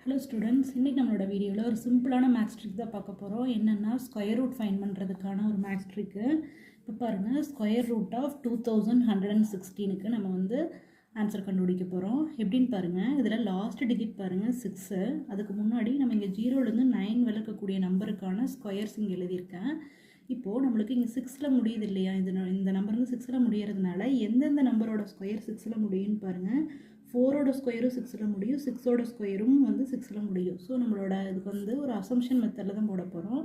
Hello students, இன்றைக்கி நம்மளோட வீடியோவில் ஒரு சிம்பிளான மேக்ஸ் ட்ரிக் தான் பார்க்க போகிறோம். என்னென்னா ஸ்கொயர் ரூட் ஃபைண்ட் பண்ணுறதுக்கான ஒரு மேக்ஸ் ட்ரிக்கு. இப்போ பாருங்கள், ஸ்கொயர் ரூட் ஆஃப் 2116க்கு நம்ம வந்து ஆன்சர் கண்டுபிடிக்க போகிறோம். எப்படின்னு பாருங்கள், இதில் லாஸ்ட் டிஜிட் பாருங்கள் 6. அதுக்கு முன்னாடி நம்ம இங்கே 0லேருந்து 9 விளக்கக்கூடிய நம்பருக்கான ஸ்கொயர்ஸ் இங்கே எழுதியிருக்கேன். இப்போது நம்மளுக்கு இங்கே 6ல் முடியுது இல்லையா, இந்த நம்பர் வந்து 6ல் முடியறதுனால எந்தெந்த நம்பரோட ஸ்கொயர் 6ல் முடியும்னு பாருங்கள். 4ஓட ஸ்கொயரும் 6ல் முடியும், 6ஓட ஸ்கொயரும் வந்து 6ல் முடியும். ஸோ நம்மளோட இதுக்கு வந்து ஒரு அசம்ஷன் மெத்தடில் தான் போட போகிறோம்.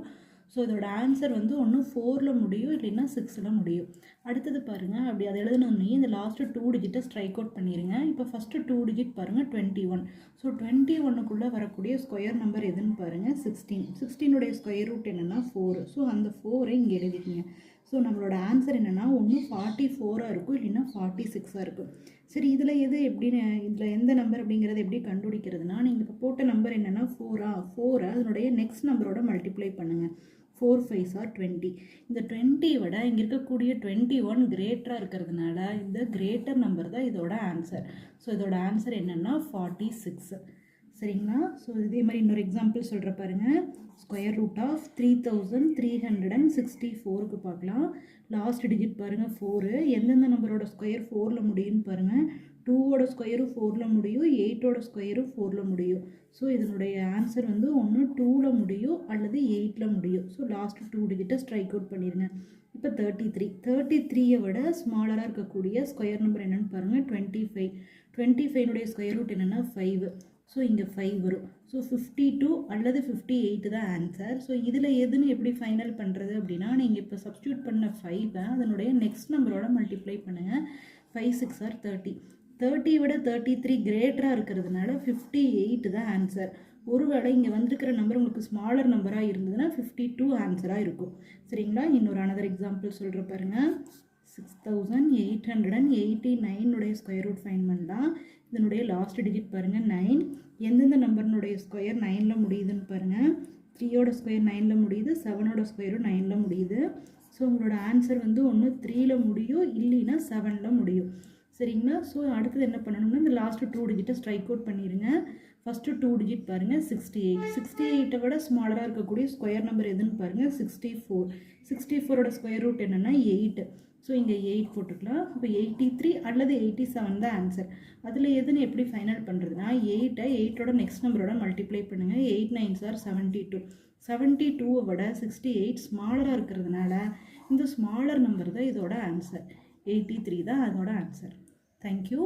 ஸோ இதோட ஆன்சர் வந்து ஒன்று 4ல் முடியும், இல்லைன்னா 6ல் முடியும். அடுத்தது பாருங்கள், அப்படி அதை எழுதணுன்னே இந்த லாஸ்ட்டு 2 டிஜிட்டை ஸ்ட்ரைக் அவுட் பண்ணிடுங்க. இப்போ ஃபஸ்ட்டு 2 டிஜிட் பாருங்கள் 21. ஸோ 21க்குள்ளே வரக்கூடிய ஸ்கொயர் நம்பர் எதுன்னு பாருங்கள் 16. 16உடைய ஸ்கொயர் ரூட் என்னென்னா 4. ஸோ அந்த 4ஐ இங்கே எழுதிக்கிங்க. ஸோ நம்மளோட ஆன்சர் என்னென்னா ஒன்று 44ஆக இருக்கும், இல்லைன்னா 46ஆக இருக்கும். சரி, இதில் இதில் எந்த நம்பர் அப்படிங்கிறத எப்படி கண்டுபிடிக்கிறதுனா, நீங்கள் இப்போ போட்ட நம்பர் என்னென்னா 4 அதனுடைய நெக்ஸ்ட் நம்பரோட மல்டிப்ளை பண்ணுங்கள். 4 5s are 20. இந்த 20 விட இங்கே இருக்கக்கூடிய 21 கிரேட்டராக இருக்கிறதுனால இந்த கிரேட்டர் நம்பர் தான் இதோட ஆன்சர். ஸோ இதோட ஆன்சர் என்னென்னா 46. சரிங்களா? ஸோ இதே மாதிரி இன்னொரு எக்ஸாம்பிள் சொல்கிற பாருங்கள். ஸ்கொயர் ரூட் ஆஃப் 3364க்கு பார்க்கலாம். லாஸ்ட் டிஜிட் பாருங்கள் 4. எந்தெந்த நம்பரோட ஸ்கொயர் 4ல் முடியும்னு பாருங்கள். 2ஓட ஸ்கொயரும் 4ல் முடியும், 8ஓட ஸ்கொயரும் 4ல் முடியும். ஸோ இதனுடைய ஆன்சர் வந்து ஒன்று 2ல் முடியும் அல்லது 8ல் முடியும். ஸோ லாஸ்ட் 2 டிஜிட்டை ஸ்ட்ரைக் அவுட் பண்ணிடுங்க. இப்போ 33யை விட ஸ்மாலராக இருக்கக்கூடிய ஸ்கொயர் நம்பர் என்னென்னு பாருங்கள் 25. 25னுடைய ஸ்கொயர் ரூட் என்னென்னா 5. ஸோ இங்கே 5 வரும். ஸோ 52 அல்லது 58 தான் ஆன்சர். ஸோ இதில் எதுன்னு எப்படி ஃபைனல் பண்ணுறது அப்படின்னா, நீங்கள் இப்போ சப்ஸ்டியூட் பண்ண 5 அதனுடைய நெக்ஸ்ட் நம்பரோட மல்டிப்ளை பண்ணுங்கள். 5 6 are 30. 30 விட 33 கிரேட்டராக இருக்கிறதுனால 58 தான் ஆன்சர். ஒருவேளை இங்கே வந்திருக்கிற நம்பர் உங்களுக்கு ஸ்மாலர் நம்பராக இருந்ததுன்னா 52 ஆன்சராக இருக்கும். சரிங்களா? இன்னொரு அனதர் எக்ஸாம்பிள் சொல்கிற பாருங்கள். 6889 ஸ்கொயர் ரூட் ஃபைண்ட் பண்ணலாம். இதனுடைய லாஸ்ட் டிஜிட் பாருங்கள் 9. எந்தெந்த நம்பர்னுடைய ஸ்கொயர் 9ல் முடியுதுன்னு பாருங்கள். 3ஓட ஸ்கொயர் 9ல் முடியுது, 7ஓட ஸ்கொயரும் 9ல் முடியுது. ஸோ உங்களோட ஆன்சர் வந்து ஒன்று 3ல் முடியும், இல்லைன்னா 7ல் முடியும். சரிங்களா? ஸோ அடுத்தது என்ன பண்ணணும்னா, இந்த லாஸ்ட்டு 2 டிஜிட்டை ஸ்ட்ரைக் அவுட் பண்ணிடுங்க. ஃபஸ்ட்டு 2 டிஜிட் பாருங்கள் 68. 68ஐ விட ஸ்மாலராக இருக்கக்கூடிய ஸ்கொயர் நம்பர் எதுன்னு பாருங்கள் 64. 64ஓட ஸ்கொயர் ரூட் என்னென்னா 8. ஸோ இங்கே 8 போட்டுக்கலாம். இப்போ 83 அல்லது 87 தான் ஆன்சர். அதில் எதுன்னு எப்படி ஃபைனல் பண்ணுறதுனா, 8ஓட நெக்ஸ்ட் நம்பரோட மல்டிப்ளை பண்ணுங்கள். 8 9s are 72. 72வை விட 68 ஸ்மாலராக இருக்கிறதுனால இந்த ஸ்மாலர் நம்பர் தான் இதோட ஆன்சர். 83 தான் அதோட ஆன்சர். தேங்க்யூ.